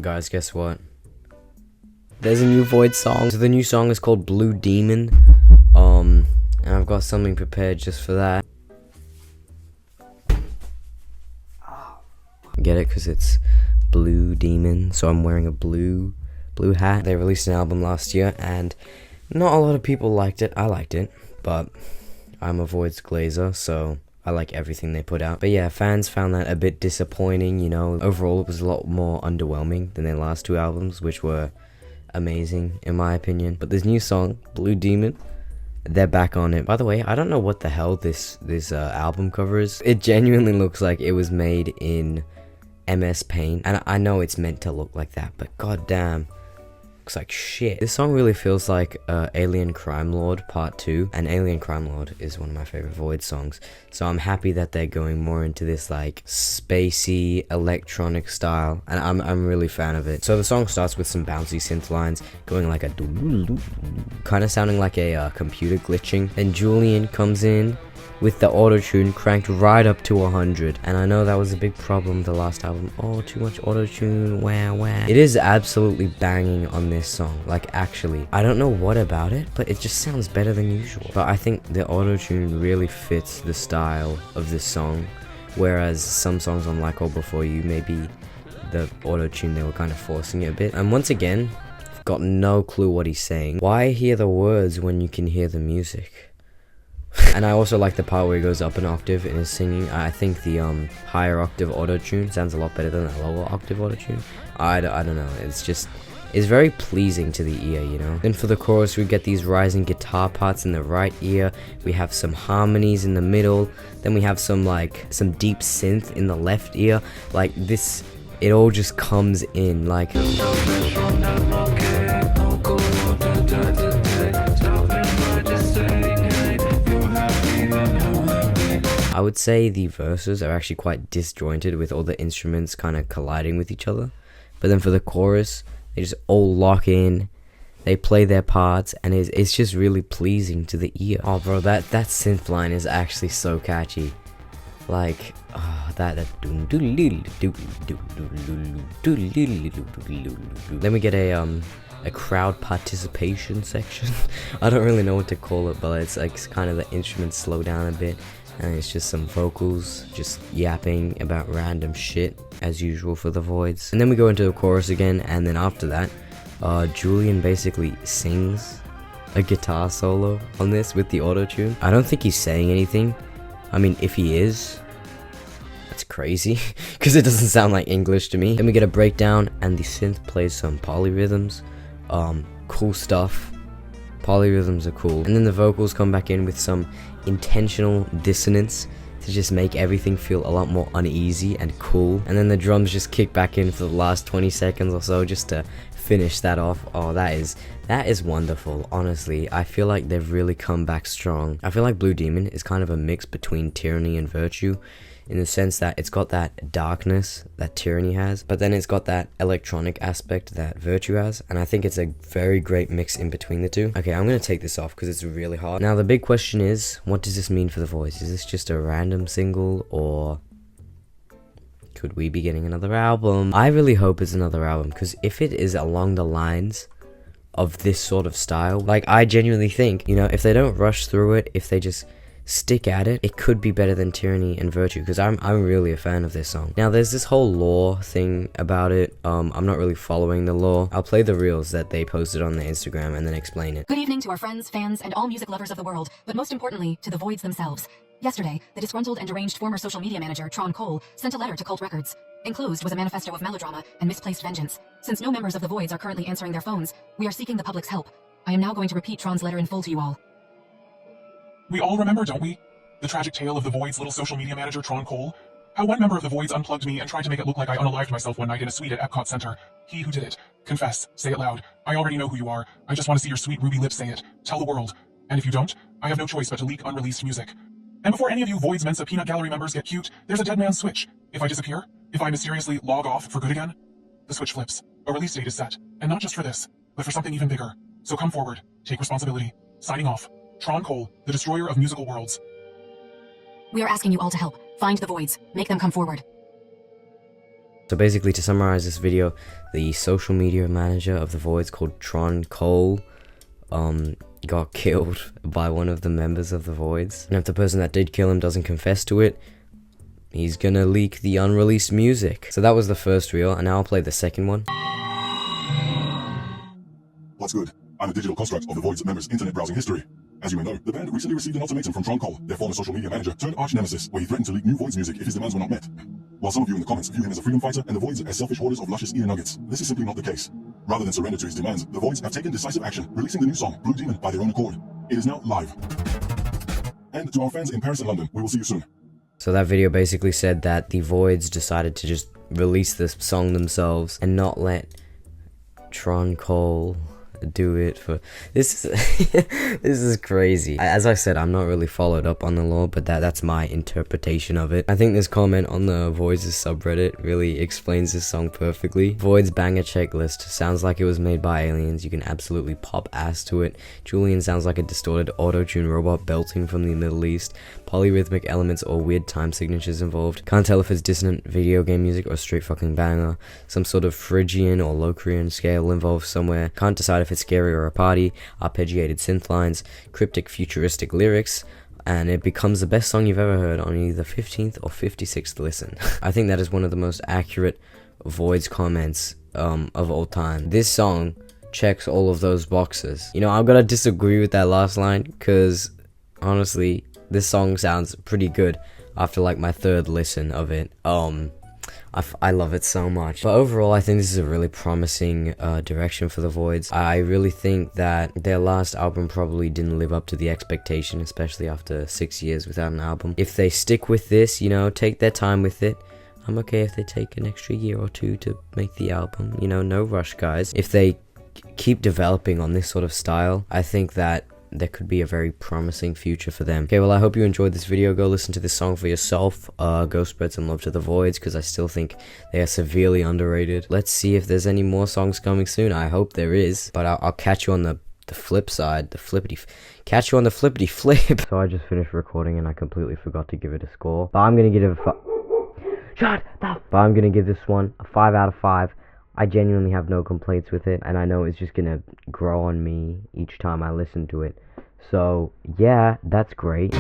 Guys, guess what? There's a new Voidz song. So the new song is called Blue Demon. And I've got something prepared just for that. Get it? Because it's Blue Demon. So I'm wearing a blue hat. They released an album last year, and not a lot of people liked it. I liked it, but I'm a Voidz glazer, so I like everything they put out. But yeah, fans found that a bit disappointing, you know. Overall, it was a lot more underwhelming than their last two albums, which were amazing, in my opinion. But this new song, Blue Demon, they're back on it. By the way, I don't know what the hell this album cover is. It genuinely looks like it was made in MS Paint. And I know it's meant to look like that, but goddamn, looks like shit. This song really feels like Alien Crime Lord Part 2, and Alien Crime Lord is one of my favorite Voidz songs, so I'm happy that they're going more into this like spacey electronic style, and I'm really a fan of it. So the song starts with some bouncy synth lines going like a kind of sounding like a computer glitching, and Julian comes in with the auto-tune cranked right up to 100. And I know that was a big problem the last album. Oh, too much auto-tune, wah wah. It is absolutely banging on this song, like actually. I don't know what about it, but it just sounds better than usual. But I think the auto-tune really fits the style of this song, whereas some songs on Like All Before You, maybe the auto-tune, they were kind of forcing it a bit. And once again, I've got no clue what he's saying. Why hear the words when you can hear the music? And I also like the part where he goes up an octave in his singing. I think the higher octave auto-tune sounds a lot better than the lower octave auto-tune. I don't know, it's very pleasing to the ear, you know. Then for the chorus, we get these rising guitar parts in the right ear, we have some harmonies in the middle, then we have some deep synth in the left ear. Like this, it all just comes in like I would say the verses are actually quite disjointed with all the instruments kind of colliding with each other. But then for the chorus, they just all lock in, they play their parts, and it's just really pleasing to the ear. Oh bro, that synth line is actually so catchy. Like, that. Then we get a crowd participation section. I don't really know what to call it, but it's like kind of the instruments slow down a bit, and it's just some vocals just yapping about random shit as usual for the Voidz. And then we go into the chorus again, and then after that, Julian basically sings a guitar solo on this with the auto-tune. I don't think he's saying anything. I mean, if he is, that's crazy, because it doesn't sound like English to me. Then we get a breakdown, and the synth plays some polyrhythms. Cool stuff. Polyrhythms are cool. And then the vocals come back in with some intentional dissonance to just make everything feel a lot more uneasy and cool. And then the drums just kick back in for the last 20 seconds or so just to finish that off. Oh, that is wonderful. Honestly, I feel like they've really come back strong. I feel like Blue Demon is kind of a mix between Tyranny and Virtue, in the sense that it's got that darkness that Tyranny has, but then it's got that electronic aspect that Virtue has, and I think it's a very great mix in between the two. Okay, I'm gonna take this off because it's really hot. Now the big question is, what does this mean for the Voidz? Is this just a random single, or could we be getting another album? I really hope it's another album, because if it is along the lines of this sort of style, like I genuinely think, you know, if they don't rush through it, if they just stick at it, it could be better than Tyranny and Virtue, because I'm really a fan of this song. Now there's this whole lore thing about it. I'm not really following the lore. I'll play the reels that they posted on their Instagram and then explain it. Good evening to our friends, fans, and all music lovers of the world, but most importantly, to the Voidz themselves. Yesterday, the disgruntled and deranged former social media manager, Tron Cole, sent a letter to Cult Records. Enclosed was a manifesto of melodrama and misplaced vengeance. Since no members of the Voidz are currently answering their phones, we are seeking the public's help. I am now going to repeat Tron's letter in full to you all. We all remember, don't we? The tragic tale of the Void's little social media manager, Tron Cole. How one member of the Voidz unplugged me and tried to make it look like I unalived myself one night in a suite at Epcot Center. He who did it. Confess. Say it loud. I already know who you are. I just want to see your sweet ruby lips say it. Tell the world. And if you don't, I have no choice but to leak unreleased music. And before any of you Voidz Mensa Peanut Gallery members get cute, there's a dead man's switch. If I disappear, if I mysteriously log off for good again, the switch flips. A release date is set. And not just for this, but for something even bigger. So come forward. Take responsibility. Signing off. Tron Cole, the destroyer of musical worlds. We are asking you all to help. Find the Voidz. Make them come forward. So basically, to summarize this video, the social media manager of the Voidz, called Tron Cole, got killed by one of the members of the Voidz. And if the person that did kill him doesn't confess to it, he's gonna leak the unreleased music. So that was the first reel, and now I'll play the second one. What's good? I'm a digital construct of the Voidz members' internet browsing history. As you may know, the band recently received an ultimatum from Tron Cole, their former social media manager turned arch nemesis, where he threatened to leak new Voidz music if his demands were not met. While some of you in the comments view him as a freedom fighter and the Voidz as selfish hoarders of luscious ear nuggets, this is simply not the case. Rather than surrender to his demands, the Voidz have taken decisive action, releasing the new song, Blue Demon, by their own accord. It is now live. And to our fans in Paris and London, we will see you soon. So that video basically said that the Voidz decided to just release this song themselves and not let Tron Cole do it for this. This is crazy. As I said, I'm not really followed up on the lore, but that's my interpretation of it. I think this comment on the Voidz subreddit really explains this song perfectly. Voidz banger checklist sounds like it was made by aliens. You can absolutely pop ass to it. Julian sounds like a distorted auto-tune robot belting from the Middle East. Polyrhythmic elements or weird time signatures involved. Can't tell if it's dissonant video game music or straight fucking banger. Some sort of Phrygian or Locrian scale involved somewhere. Can't decide if it's scary or a party. Arpeggiated synth lines, cryptic futuristic lyrics, and it becomes the best song you've ever heard on either 15th or 56th listen. I think that is one of the most accurate Voidz comments of all time. This song checks all of those boxes. You know, I'm gonna disagree with that last line, because honestly, this song sounds pretty good after like my third listen of it. I love it so much. But overall, I think this is a really promising direction for the Voidz. I really think that their last album probably didn't live up to the expectation, especially after 6 years without an album. If they stick with this, you know, take their time with it. I'm okay if they take an extra year or two to make the album. You know, no rush, guys. If they keep developing on this sort of style, I think that there could be a very promising future for them. Okay, well, I hope you enjoyed this video. Go listen to this song for yourself. Go spread some love to the Voidz, because I still think they are severely underrated. Let's see if there's any more songs coming soon. I hope there is, but I'll catch you on the flip side, catch you on the flippity flip. So I just finished recording and I completely forgot to give it a score, but I'm gonna give it but I'm gonna give this one a 5 out of 5. I genuinely have no complaints with it, and I know it's just gonna grow on me each time I listen to it. So yeah, that's great.